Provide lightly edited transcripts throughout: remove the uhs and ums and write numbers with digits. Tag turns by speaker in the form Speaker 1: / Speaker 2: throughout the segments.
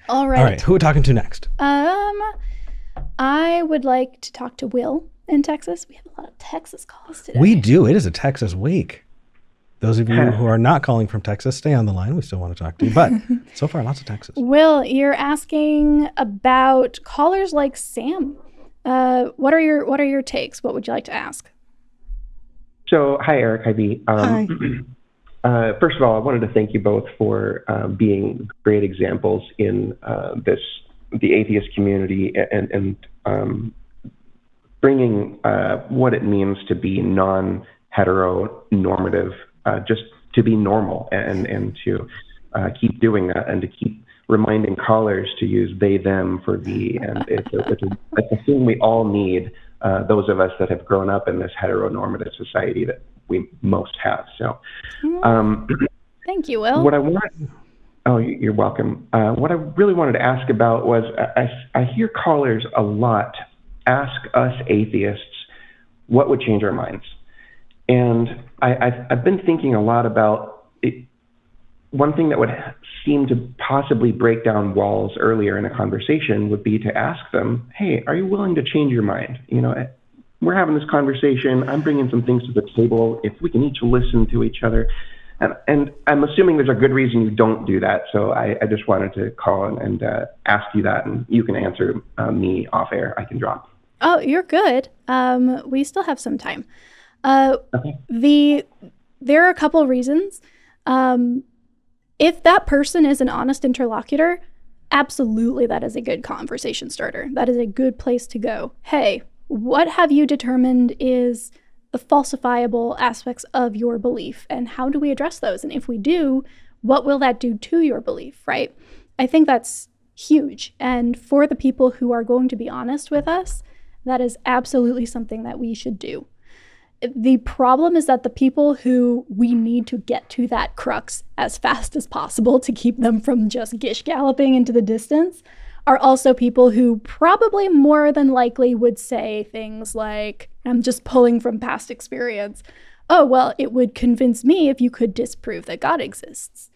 Speaker 1: All
Speaker 2: right, who are we talking to next?
Speaker 1: I would like to talk to Will in Texas. We have a lot of Texas calls today.
Speaker 2: We do. It is a Texas week. Those of you who are not calling from Texas, stay on the line. We still want to talk to you. But so far, lots of Texas.
Speaker 1: Will, you're asking about callers like Sam. What are your takes? What would you like to ask?
Speaker 3: So, hi, Eric. Hi, Bea.
Speaker 2: Hi.
Speaker 3: First of all, I wanted to thank you both for being great examples in the atheist community and bringing what it means to be non-heteronormative, just to be normal and to keep doing that and to keep reminding callers to use they, them for thee. And it's a thing we all need, those of us that have grown up in this heteronormative society that we most have. So
Speaker 1: thank you, Will.
Speaker 3: You're welcome. What I really wanted to ask about was I hear callers a lot ask us atheists what would change our minds. And I've been thinking a lot about it. One thing that would seem to possibly break down walls earlier in a conversation would be to ask them, hey, are you willing to change your mind? You know, we're having this conversation. I'm bringing some things to the table. If we can each listen to each other. And I'm assuming there's a good reason you don't do that. So I just wanted to call and ask you that. And you can answer me off air. I can drop.
Speaker 1: Oh, you're good. We still have some time.
Speaker 3: Okay.
Speaker 1: There are a couple of reasons. If that person is an honest interlocutor, absolutely that is a good conversation starter. That is a good place to go. Hey, what have you determined is the falsifiable aspects of your belief, and how do we address those? And if we do, what will that do to your belief, right? I think that's huge. And for the people who are going to be honest with us, that is absolutely something that we should do. The problem is that the people who we need to get to that crux as fast as possible to keep them from just gish galloping into the distance are also people who probably more than likely would say things like, I'm just pulling from past experience, oh, well, it would convince me if you could disprove that God exists.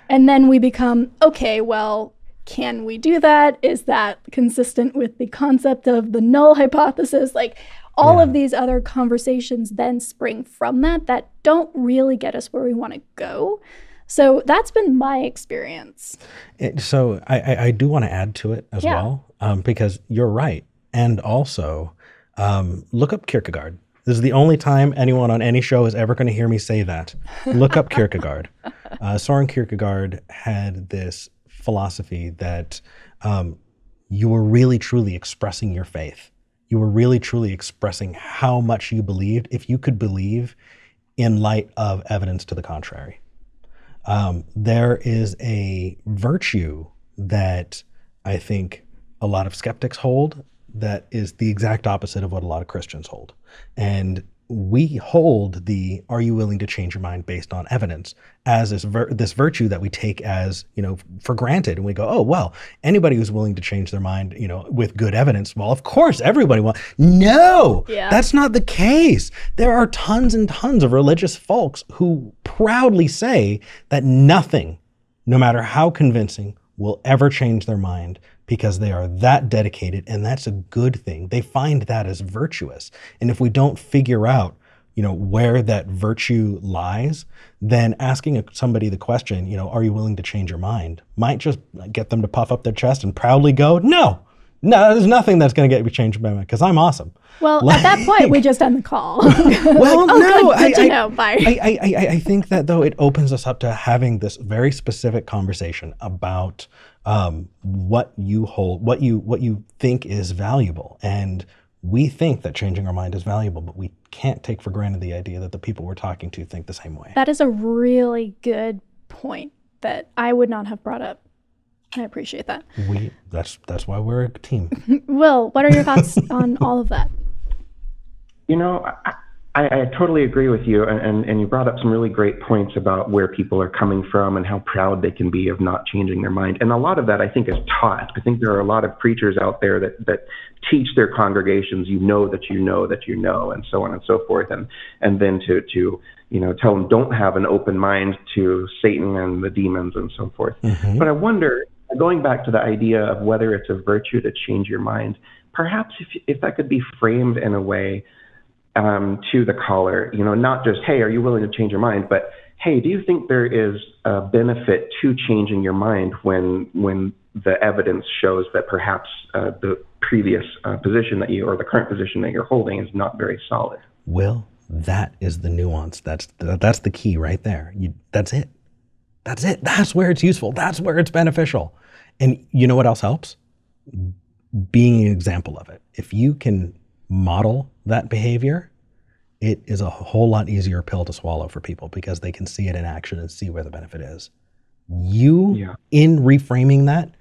Speaker 1: And then we become, okay, well, can we do that? Is that consistent with the concept of the null hypothesis? Like, all of these other conversations then spring from that don't really get us where we want to go. So that's been my experience.
Speaker 2: So I do want to add to it as well, because you're right. And also, look up Kierkegaard. This is the only time anyone on any show is ever going to hear me say that. Look up Kierkegaard. Soren Kierkegaard had this philosophy that you were really, truly expressing your faith. You were really, truly expressing how much you believed if you could believe in light of evidence to the contrary. There is a virtue that I think a lot of skeptics hold that is the exact opposite of what a lot of Christians hold. And we hold the, are you willing to change your mind based on evidence as this virtue that we take as, for granted. And we go, oh, well, anybody who's willing to change their mind, with good evidence, well, of course, everybody wants. No, that's not the case. There are tons and tons of religious folks who proudly say that nothing, no matter how convincing, will ever change their mind because they are that dedicated, and that's a good thing. They find that as virtuous. And if we don't figure out, where that virtue lies, then asking somebody the question, are you willing to change your mind, might just get them to puff up their chest and proudly go, no, there's nothing that's going to get me changed by my mind because I'm awesome.
Speaker 1: Well, at that point, we just end the call.
Speaker 2: Well, no,
Speaker 1: good to know. Bye.
Speaker 2: I think that though it opens us up to having this very specific conversation about what you hold, what you think is valuable, and we think that changing our mind is valuable, but we can't take for granted the idea that the people we're talking to think the same way.
Speaker 1: That is a really good point that I would not have brought up. I appreciate that.
Speaker 2: That's why we're a team.
Speaker 1: Will, what are your thoughts on all of that?
Speaker 3: I totally agree with you, and you brought up some really great points about where people are coming from and how proud they can be of not changing their mind. And a lot of that, I think, is taught. I think there are a lot of preachers out there that teach their congregations, that you know, and so on and so forth, and then to tell them don't have an open mind to Satan and the demons and so forth. Mm-hmm. But I wonder, going back to the idea of whether it's a virtue to change your mind, perhaps if that could be framed in a way to the caller, not just, hey, are you willing to change your mind, but hey, do you think there is a benefit to changing your mind when the evidence shows that perhaps the previous position or the current position that you're holding is not very solid?
Speaker 2: Will, that is the nuance. That's the key right there. That's it. That's it. That's where it's useful. That's where it's beneficial. And you know what else helps? Being an example of it. If you can model that behavior, it is a whole lot easier pill to swallow for people because they can see it in action and see where the benefit is. In reframing that,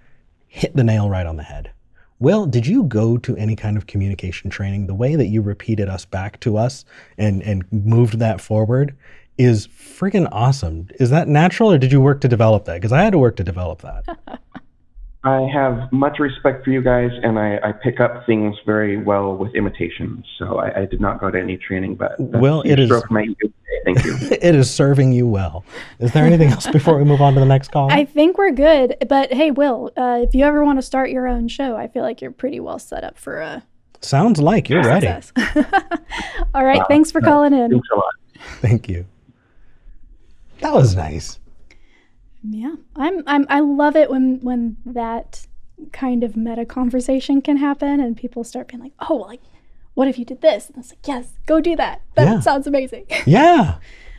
Speaker 2: hit the nail right on the head. Will, did you go to any kind of communication training? The way that you repeated us back to us and moved that forward is freaking awesome. Is that natural or did you work to develop that? Because I had to work to develop that.
Speaker 3: I have much respect for you guys, and I pick up things very well with imitations. So I did not go to any training, but
Speaker 2: it is.
Speaker 3: Thank you.
Speaker 2: It is serving you well. Is there anything else before we move on to the next call?
Speaker 1: I think we're good. But hey, Will, if you ever want to start your own show, I feel like you're pretty well set up for a.
Speaker 2: Sounds like you're ready.
Speaker 1: All right. Thanks for calling in.
Speaker 3: Thanks a lot.
Speaker 2: Thank you. That was nice.
Speaker 1: Yeah, I love it when that kind of meta conversation can happen and people start being like, oh, like, what if you did this? And it's like, yes, go do that. That sounds amazing.
Speaker 2: Yeah.